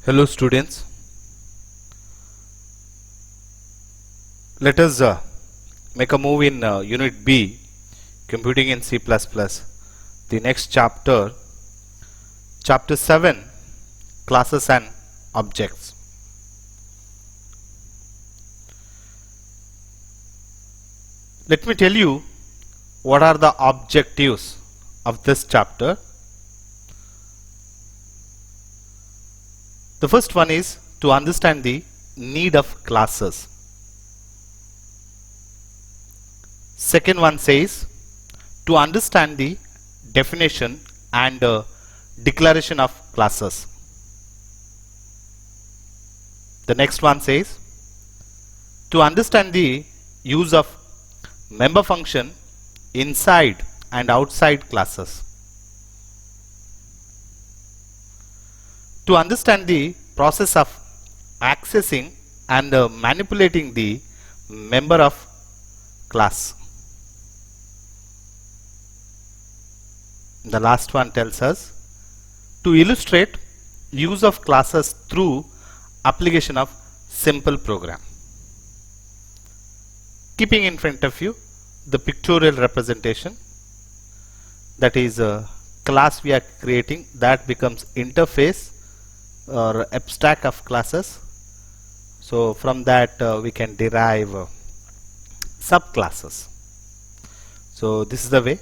Hello students, let us make a move in Unit B, Computing in C++, the next chapter, Chapter 7, Classes and Objects. Let me tell you what are the objectives of this chapter. The first one is to understand the need of classes. Second one says to understand the definition and declaration of classes. The next one says to understand the use of member function inside and outside classes. To understand the process of accessing and manipulating the member of class. The last one tells us to illustrate use of classes through application of simple program. Keeping in front of you the pictorial representation, that is a class we are creating that becomes interface or abstract of classes. So from that we can derive subclasses. So this is the way.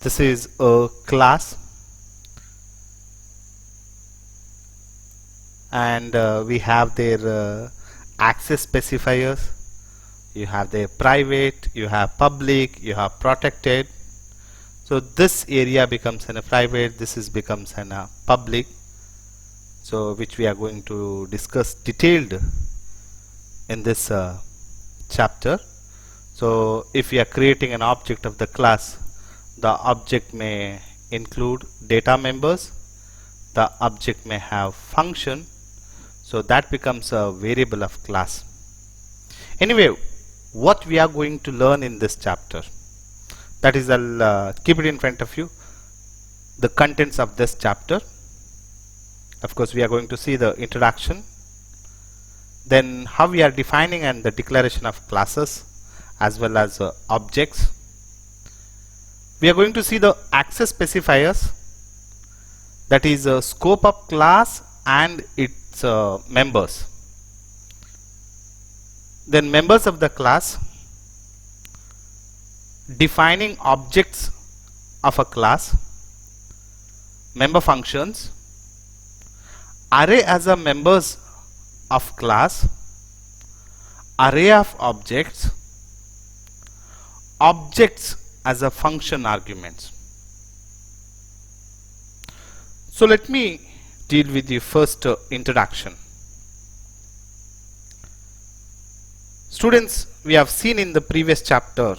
This is a class, and we have their access specifiers. You have their private, you have public, you have protected. So this area becomes a private, this is becomes a public. So which we are going to discuss detailed in this chapter. So if we are creating an object of the class, the object may include data members, the object may have function, so that becomes a variable of class. Anyway, what we are going to learn in this chapter, that is, I'll keep it in front of you, the contents of this chapter. Of course, we are going to see the introduction, then how we are defining and the declaration of classes as well as objects. We are going to see the access specifiers, that is scope of class and its members. Then members of the class, defining objects of a class, member functions, array as a members of class, array of objects, objects as a function arguments. So let me deal with the first introduction. Students, we have seen in the previous chapter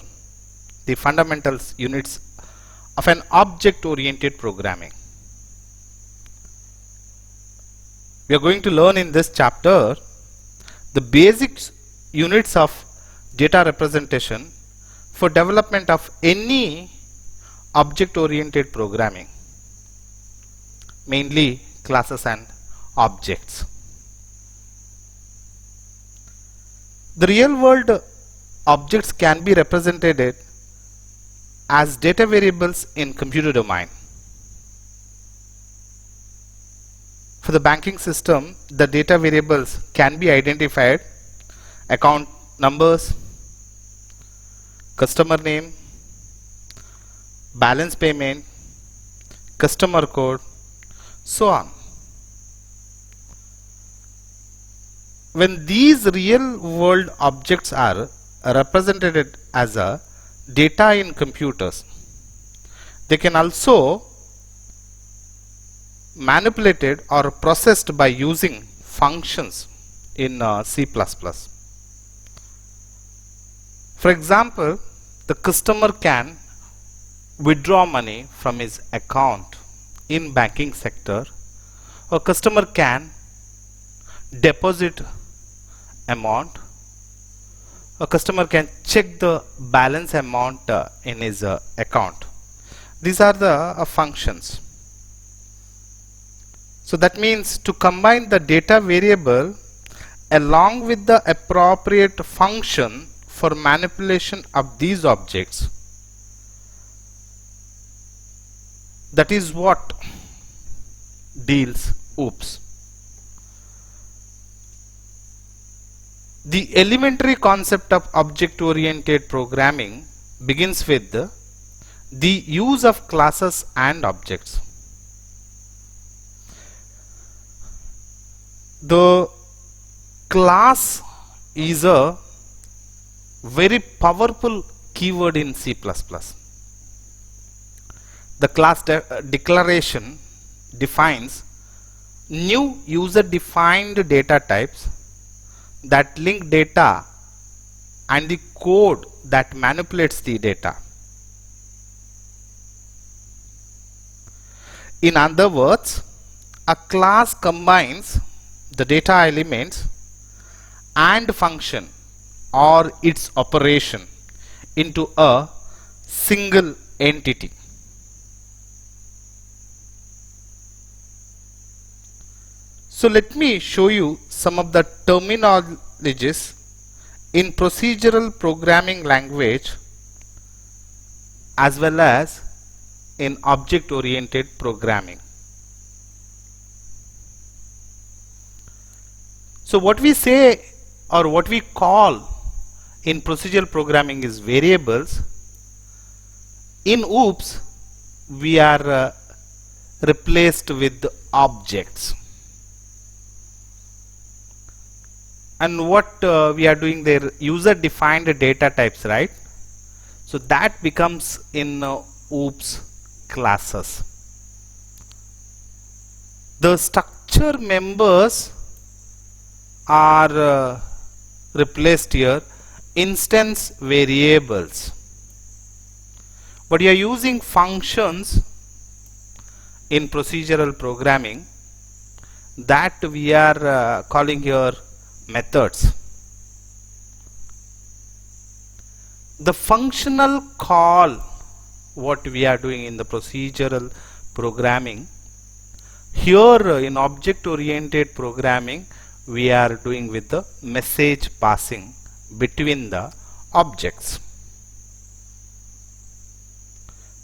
the fundamentals units of an object oriented programming. We are going to learn in this chapter the basic units of data representation for development of any object oriented programming, mainly classes and objects. The real world objects can be represented as data variables in computer domain. For the banking system, the data variables can be identified: account numbers, customer name, balance payment, customer code, so on. When these real world objects are represented as a data in computers, they can also manipulated or processed by using functions in C++. For example, the customer can withdraw money from his account in banking sector, or customer can deposit amount, a customer can check the balance amount in his account. These are the functions. So that means to combine the data variable along with the appropriate function for manipulation of these objects. That is what deals OOPS. The elementary concept of object-oriented programming begins with the use of classes and objects. The class is a very powerful keyword in C++. The class declaration defines new user-defined data types that link data and the code that manipulates the data. In other words, a class combines the data elements and function or its operation into a single entity. So let me show you some of the terminologies in procedural programming language as well as in object-oriented programming. So what we say or what we call in procedural programming is variables. In OOPS we are replaced with objects. And what we are doing there, user defined data types, right? So that becomes in OOPS classes. The structure members are replaced here, instance variables. But you are using functions in procedural programming that we are calling here methods. The functional call, what we are doing in the procedural programming, here in object oriented programming we are doing with the message passing between the objects.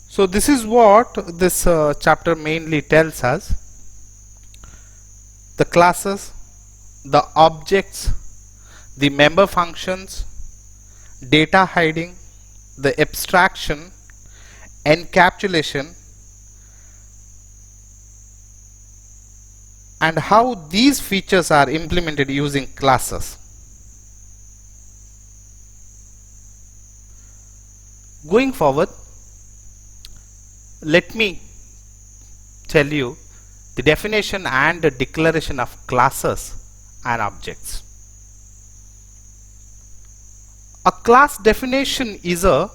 So this is what this chapter mainly tells us: the classes, the objects, the member functions, data hiding, the abstraction, encapsulation, and how these features are implemented using classes. Going forward, let me tell you the definition and the declaration of classes and objects. A class definition is a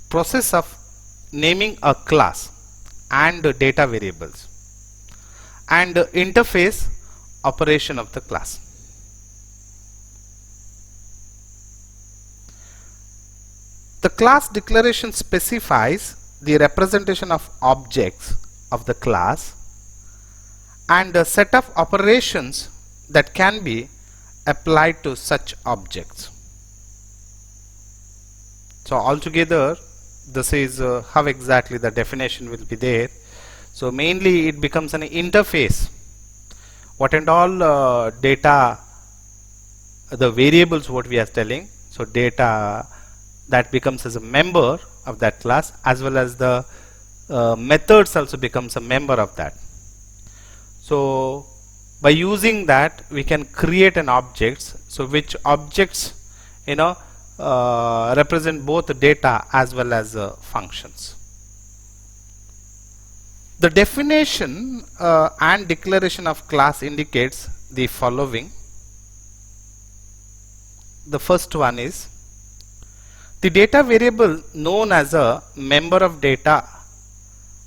process of naming a class and data variables and interface operation of the class. The class declaration specifies the representation of objects of the class and a set of operations that can be applied to such objects. So altogether this is how exactly the definition will be there. So mainly it becomes an interface. What and all data, the variables what we are telling, so data that becomes as a member of that class, as well as the methods also becomes a member of that. So by using that we can create an objects, so which objects represent both data as well as functions. The definition and declaration of class indicates the following. The first one is the data variable known as a member of data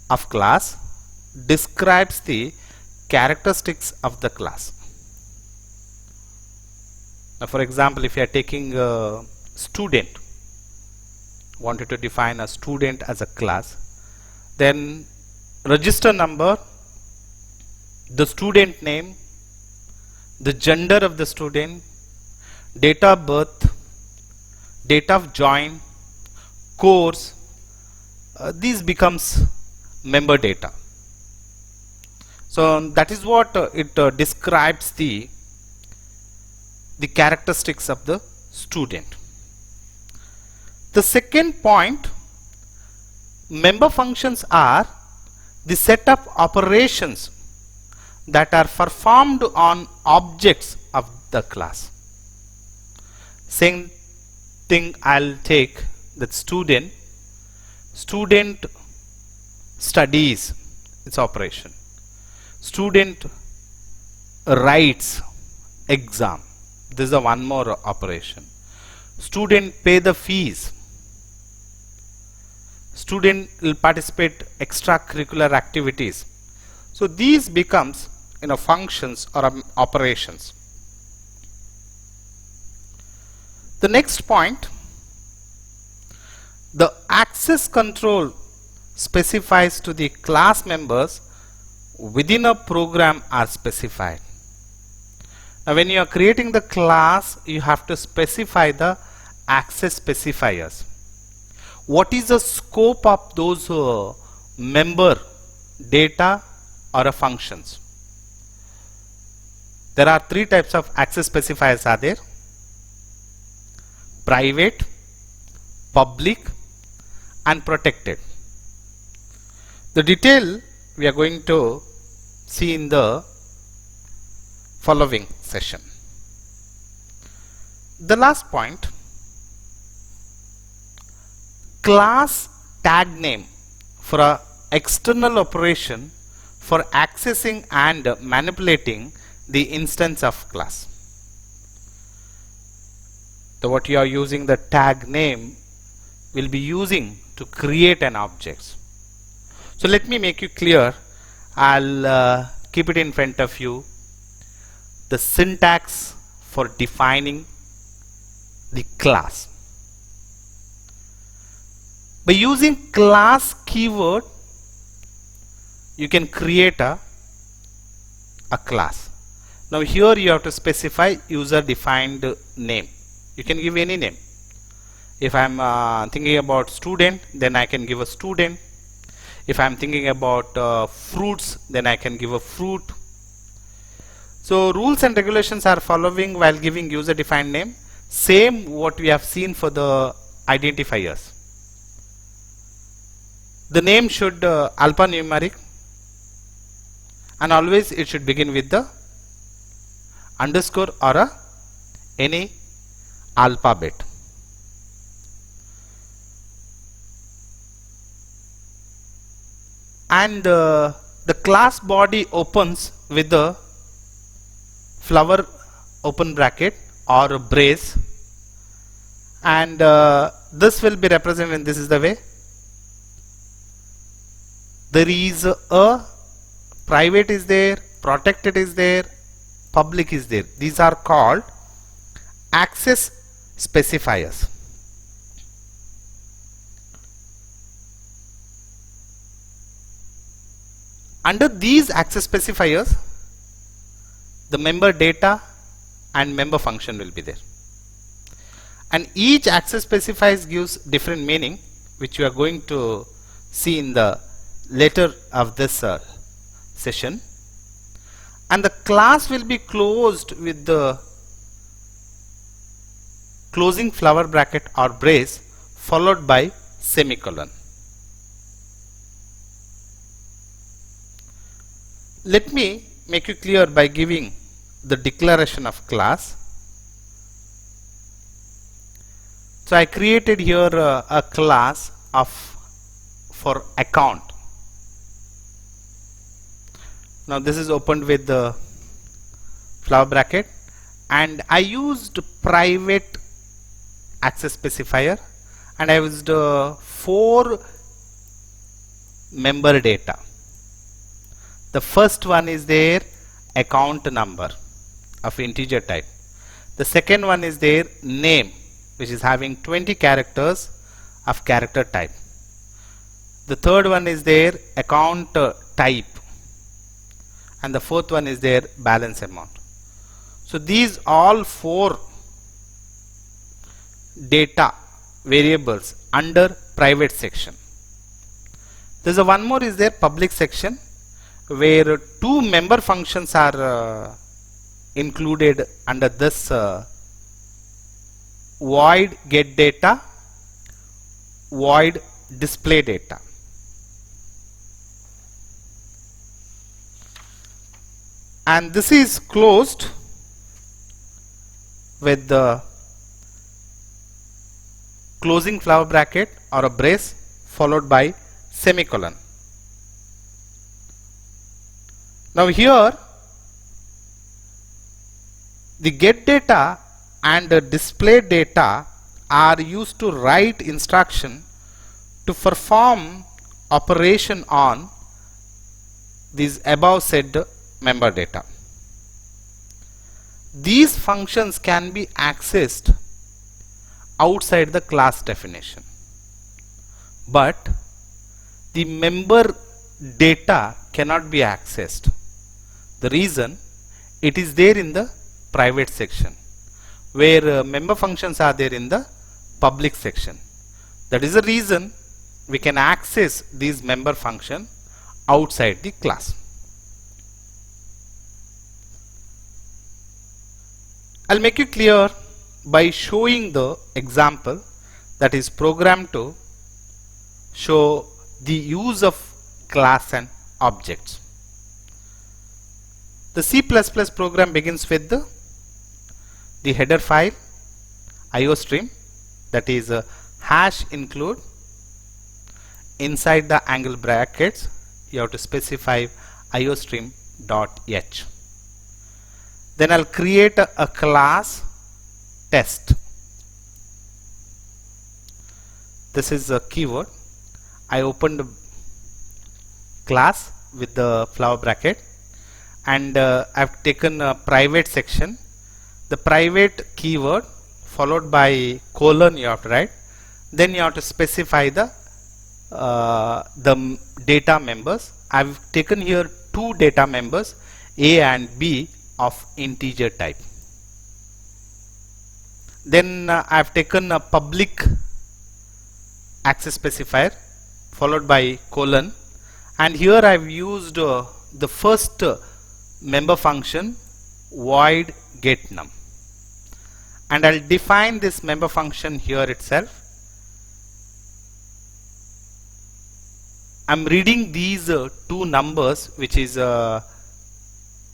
of class describes the characteristics of the class. Now for example, if you are taking a student, wanted to define a student as a class, then register number, the student name, the gender of the student, date of birth, date of join, course, these becomes member data. So that is what it describes the characteristics of the student. The second point, member functions are the set of operations that are performed on objects of the class. Same thing, I'll take that student studies, its operation. Student writes exam, this is a one more operation. Student pay the fees. Student will participate extracurricular activities. So these becomes functions or operations. The next point, the access control specifies to the class members within a program are specified. Now when you are creating the class, you have to specify the access specifiers. What is the scope of those member data or functions? There are three types of access specifiers are there: private, public and protected. The detail we are going to see in the following session. The last point, class tag name for a external operation for accessing and manipulating the instance of class. So what you are using, the tag name will be using to create an object. So let me make you clear. I'll keep it in front of you. The syntax for defining the class. By using class keyword, you can create a class. Now here you have to specify user defined name. You can give any name. If I am thinking about student, then I can give a student. If I am thinking about fruits, then I can give a fruit. So rules and regulations are following while giving user defined name. Same what we have seen for the identifiers. The name should alphanumeric, and always it should begin with the underscore or any alphabet. And the class body opens with the flower open bracket or brace, and this will be represented in this is the way. There is a private is there, protected is there, public is there. These are called access specifiers. Under these access specifiers, the member data and member function will be there. And each access specifier gives different meaning, which you are going to see in the later of this session. And the class will be closed with the closing flower bracket or brace followed by semicolon. Let me make you clear by giving the declaration of class. So I created here a class for account. Now this is opened with the flower bracket, and I used private access specifier, and I used 4 member data. The first one is their account number of integer type. The second one is their name, which is having 20 characters of character type. The third one is their account type, and the fourth one is their balance amount. So these all four data variables under private section. There's a one more is there public section, where two member functions are included under this void get data, void display data. And this is closed with the closing flower bracket or a brace followed by semicolon. Now here the get data and the display data are used to write instruction to perform operation on these above said member data. These functions can be accessed outside the class definition, but the member data cannot be accessed. The reason, it is there in the private section, where member functions are there in the public section. That is the reason we can access these member function outside the class. I'll make it clear by showing the example that is programmed to show the use of class and objects. The C++ program begins with the header file IOStream, that is hash include. Inside the angle brackets you have to specify iostream.h. Then I'll create a class test. This is a keyword. I opened a class with the flower bracket, and I've taken a private section. The private keyword followed by colon you have to write. Then you have to specify the data members. I've taken here two data members, A and B, of integer type. Then I've taken a public access specifier followed by colon, and here I've used the first member function void get num, and I'll define this member function here itself. I'm reading these two numbers which is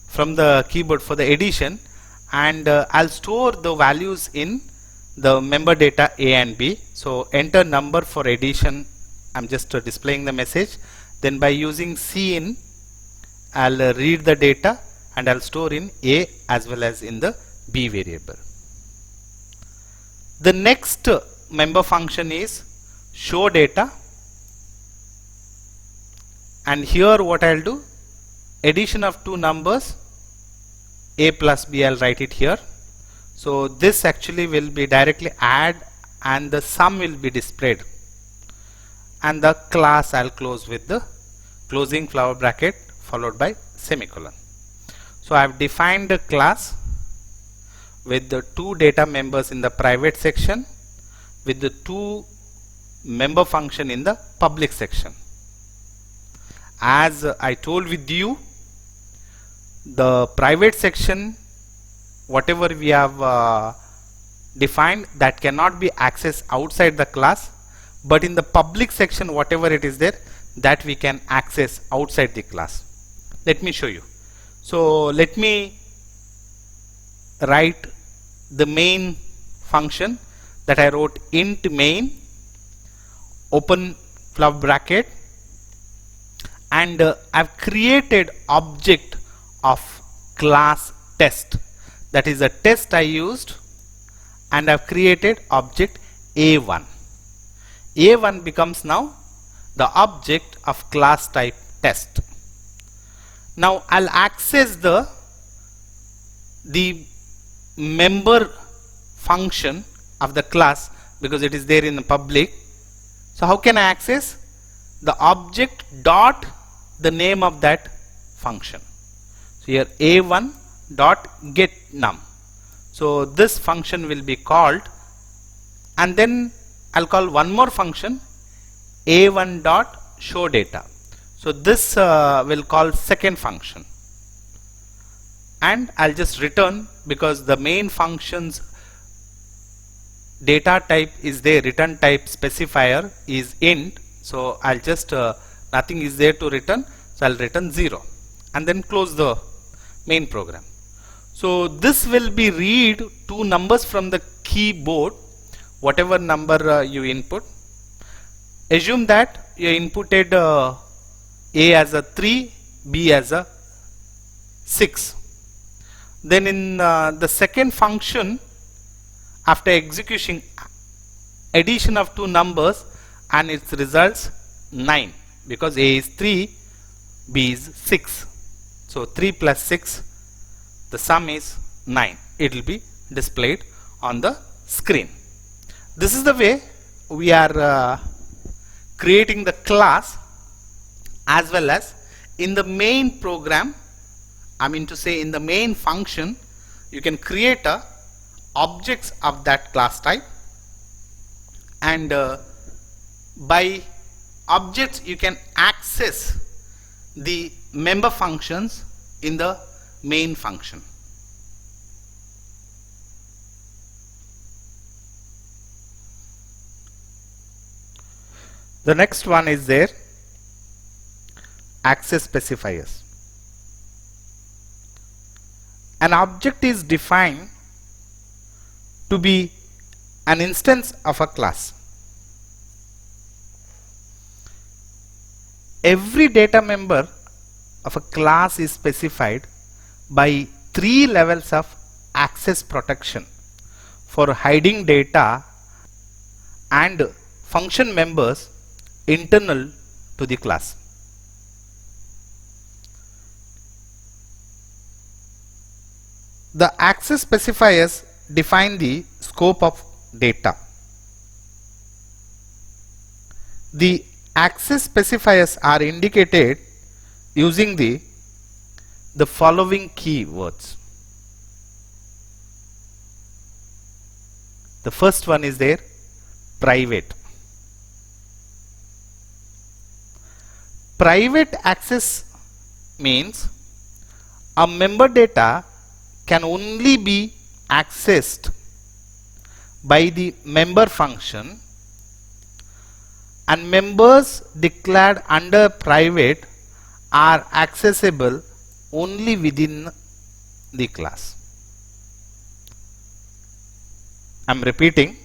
from the keyboard for the addition, and I'll store the values in the member data A and B. So enter number for addition. I'm just displaying the message. Then by using cin, I'll read the data and I'll store in A as well as in the B variable. The next member function is show data, and here what I'll do, addition of two numbers A plus B, I'll write it here. So this actually will be directly add and the sum will be displayed, and the class I'll close with the closing flower bracket followed by semicolon. So I've defined a class with the two data members in the private section with the two member function in the public section. As I told with you, the private section, whatever we have defined, that cannot be accessed outside the class, but in the public section whatever it is there, that we can access outside the class. Let me show you. So let me write the main function that I wrote, int main open flower bracket, and I've created object of class test. That is a test I used, and I've created object A1. A1 becomes now the object of class type test. Now I'll access the member function of the class because it is there in the public. So how can I access? The object dot the name of that function. So here a1 dot get num. So this function will be called, and then I'll call one more function, a1 dot show data. So this will call second function, and I'll just return, because the main function's data type is there, return type specifier is int. So I'll just nothing is there to return, so I'll return 0 and then close the main program. So this will be read two numbers from the keyboard, whatever number you input. Assume that you inputted A as a 3, B as a 6. Then in the second function, after execution, addition of two numbers, and its results 9, because A is 3, B is 6. So 3 plus 6, the sum is 9. It will be displayed on the screen. This is the way we are creating the class, as well as in the main program, I mean to say in the main function, you can create objects of that class type, and by objects you can access the member functions in the main function. The next one is there, access specifiers. An object is defined to be an instance of a class. Every data member of a class is specified by 3 levels of access protection for hiding data and function members internal to the class. The access specifiers define the scope of data. The access specifiers are indicated using the following keywords. The first one is there, private. Private access means a member data can only be accessed by the member function, and members declared under private are accessible only within the class. I'm repeating.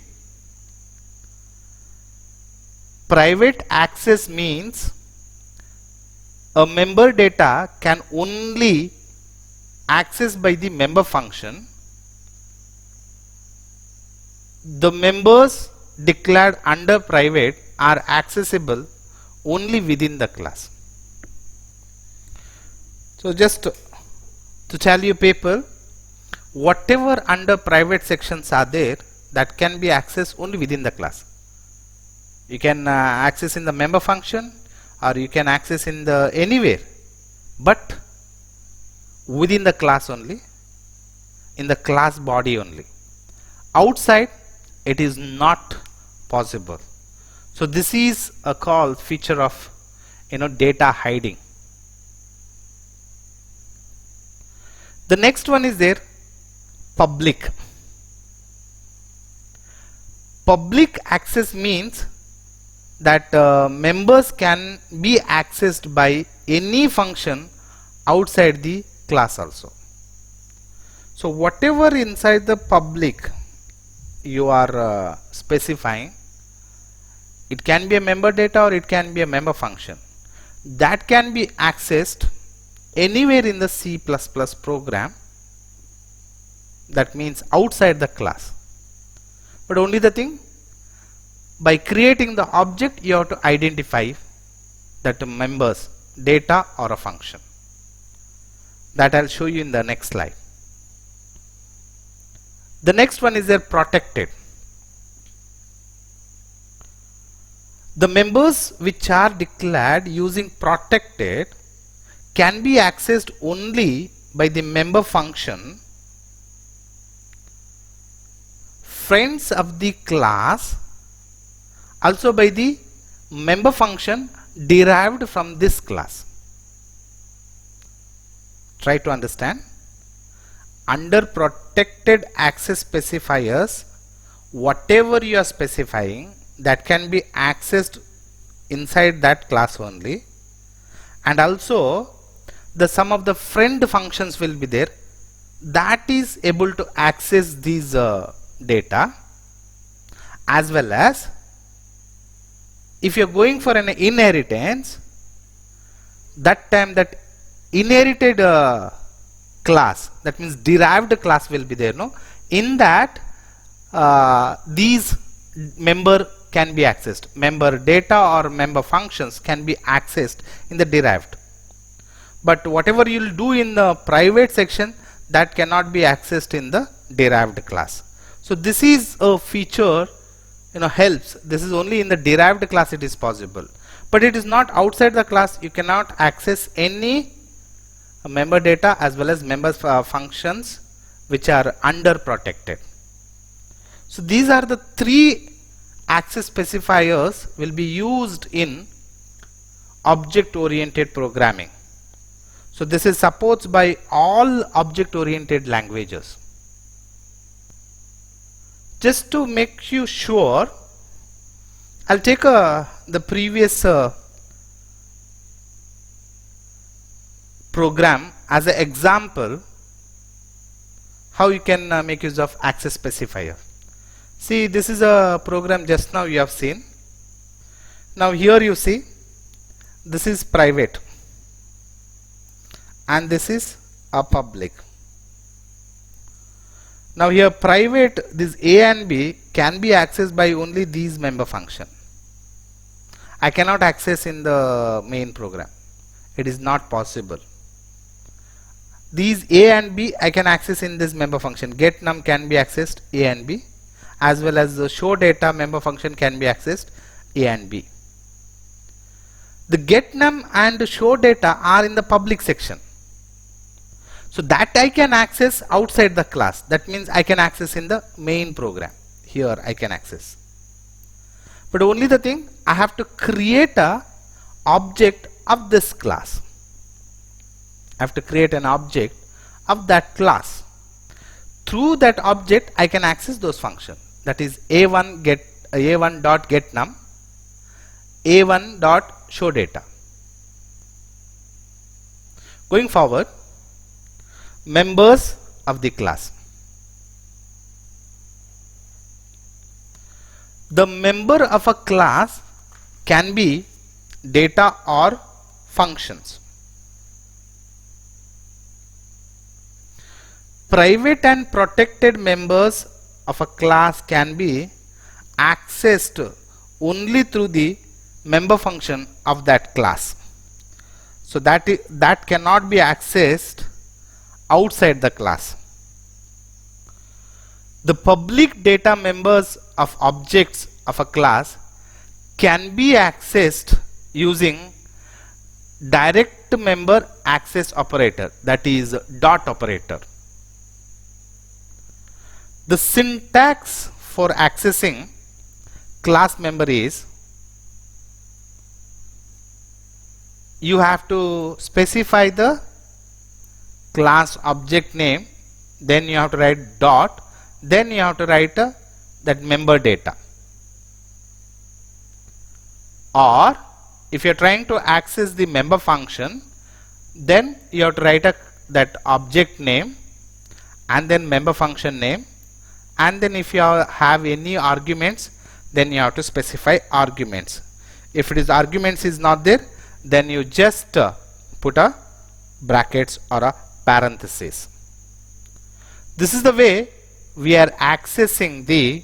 Private access means a member data can only accessed by the member function. The members declared under private are accessible only within the class. So just to tell you people, whatever under private sections are there, that can be accessed only within the class. You can access in the member function, or you can access in the anywhere, but within the class only, in the class body only. Outside it is not possible. So this is a called feature of data hiding. The next one is there, public. Public access means that members can be accessed by any function outside the class also. So whatever inside the public you are specifying, it can be a member data or it can be a member function, that can be accessed anywhere in the C++ program, that means outside the class. But only the thing, by creating the object you have to identify that members data or a function. That I'll show you in the next slide. The next one is there, protected. The members which are declared using protected can be accessed only by the member function friends of the class, also by the member function derived from this class. Try to understand. Under protected access specifiers, whatever you are specifying, that can be accessed inside that class only, and also the some of the friend functions will be there that is able to access these data, as well as if you are going for an inheritance, that time that inherited class, that means derived class will be there, no? In that these member can be accessed, member data or member functions can be accessed in the derived, but whatever you will do in the private section, that cannot be accessed in the derived class. So this is a feature, helps. This is only in the derived class it is possible, but it is not outside the class. You cannot access any member data as well as member functions which are under protected. So these are the three access specifiers will be used in object oriented programming. So this is supported by all object oriented languages. Just to make you sure, I'll take the previous program as an example how you can make use of access specifier. See, this is a program just now you have seen. Now here you see this is private and this is a public. Now here private, this A and B can be accessed by only these member function. I cannot access in the main program. It is not possible. These A and B I can access in this member function. getNum can be accessed A and B, as well as the showData member function can be accessed A and B. The getNum and showData are in the public section. So that I can access outside the class. That means I can access in the main program. Here I can access. But only the thing, I have to create a object of this class. I have to create an object of that class. Through that object I can access those functions. That is a1.getNum, a1.showData. Going forward, members of the class. The member of a class can be data or functions. Private and protected members of a class can be accessed only through the member function of that class. So that cannot be accessed outside the class. The public data members of objects of a class can be accessed using direct member access operator, that is dot operator. The syntax for accessing class member is, you have to specify the class object name, then you have to write dot, then you have to write that member data. Or if you are trying to access the member function, then you have to write that object name and then member function name, and then if you have any arguments, then you have to specify arguments. If it is arguments is not there, then you just put a brackets or a parenthesis. This is the way we are accessing the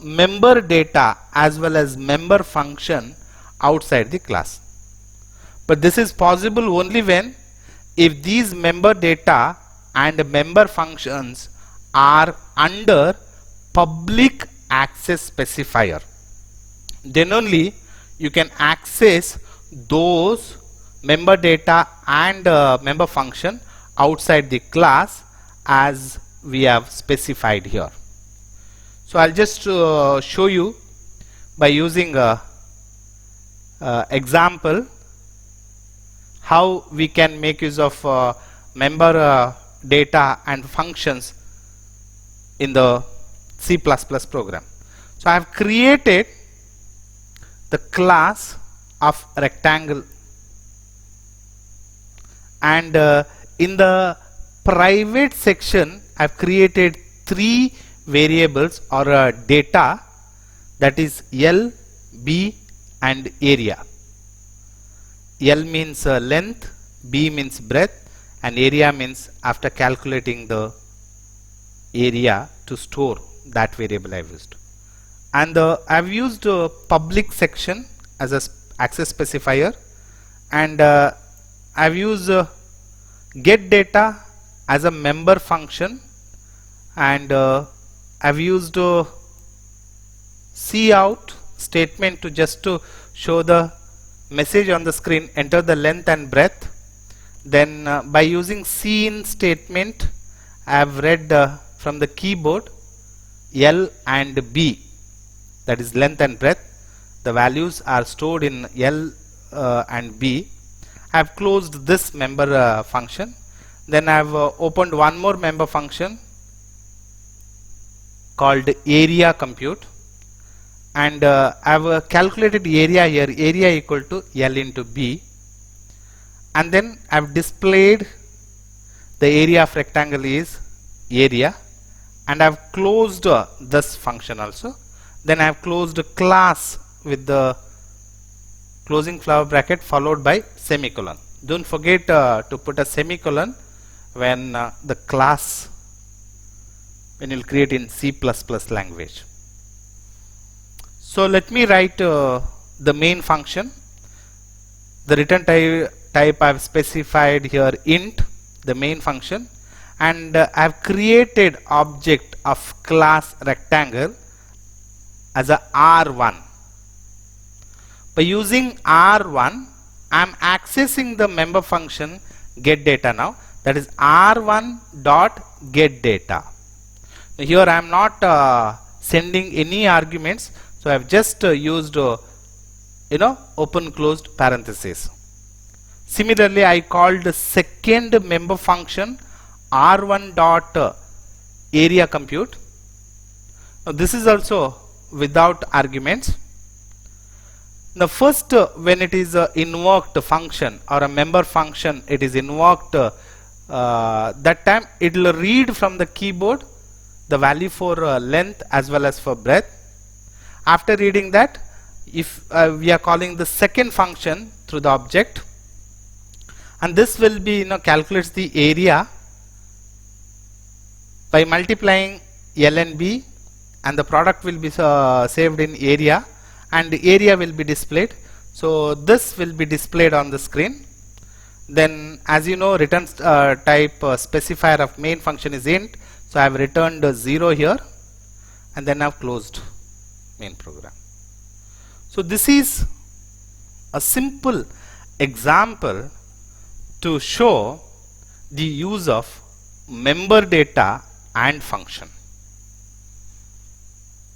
member data as well as member function outside the class. But this is possible only when if these member data and member functions are under public access specifier. Then only you can access those member data and member function outside the class as we have specified here. So I'll just show you by using a example how we can make use of member data and functions in the C++ program. So I have created the class of rectangle, and in the private section I have created 3 variables or data, that is L, B and area. L means length, B means breadth, and area means after calculating the area to store that variable I have used. And I have used public section as a access specifier, and I have used get data as a member function, and I have used cout statement to just to show the message on the screen, enter the length and breadth. Then by using cin statement I have read from the keyboard L and B, that is length and breadth. The values are stored in L and B. I have closed this member function. Then I have opened one more member function called area compute, and I have calculated area here, area equal to L into B, and then I have displayed the area of rectangle is area, and I have closed this function also. Then I have closed class with the closing flower bracket followed by semicolon. Don't forget to put a semicolon when the class, when you will create in C++ language. So let me write the main function. The return type I have specified here int, the main function, and I have created object of class rectangle as a R1. By using R1 I am accessing the member function get data now, that is R1 dot get data. Here I am not sending any arguments, so I have just used open closed parenthesis. Similarly I called the second member function R1 dot area compute. Now this is also without arguments. Now first when it is invoked function or a member function, it is invoked, that time it will read from the keyboard the value for length as well as for breadth. After reading that, if we are calling the second function through the object, and this will be calculates the area by multiplying L and B, and the product will be saved in area, and the area will be displayed. So this will be displayed on the screen. Then as you know, return type specifier of main function is int, so I have returned 0 here, and then I have closed main program. So this is a simple example to show the use of member data and function.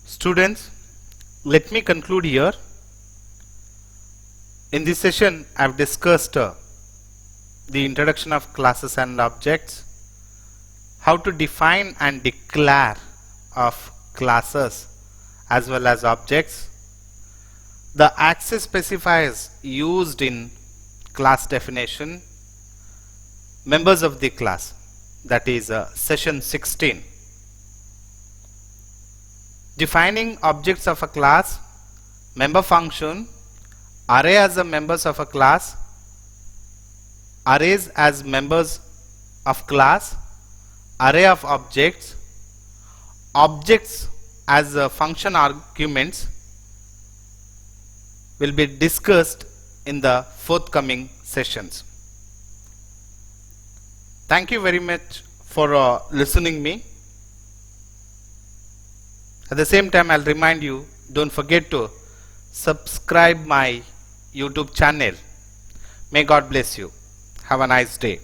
Students, let me conclude here. In this session I have discussed the introduction of classes and objects, how to define and declare of classes as well as objects, the access specifiers used in class definition, members of the class, that is session 16. Defining objects of a class, member function, array as the members of a class, arrays as members of class, array of objects, objects as function arguments will be discussed in the forthcoming sessions. Thank you very much for listening me. At the same time, I'll remind you, don't forget to subscribe my YouTube channel. May God bless you. Have a nice day.